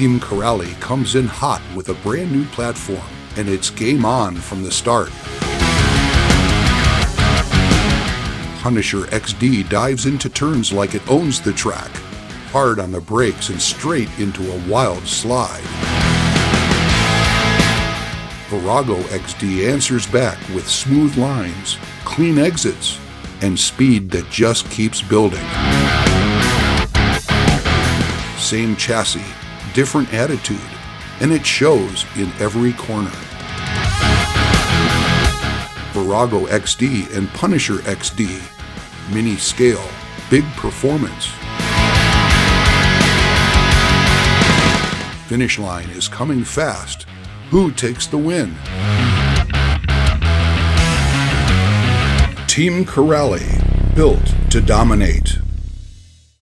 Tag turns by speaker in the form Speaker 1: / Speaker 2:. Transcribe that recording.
Speaker 1: Team Corrali comes in hot with a brand new platform, and it's game on from the start. Punisher XD dives into turns like it owns the track, hard on the brakes and straight into a wild slide. Furago XD answers back with smooth lines, clean exits, and speed that just keeps building. Same chassis, different attitude, and it shows in every corner. Furago XD and Punisher XD, mini scale, big performance. Finish line is coming fast. Who takes the win? Team Corrali, built to dominate.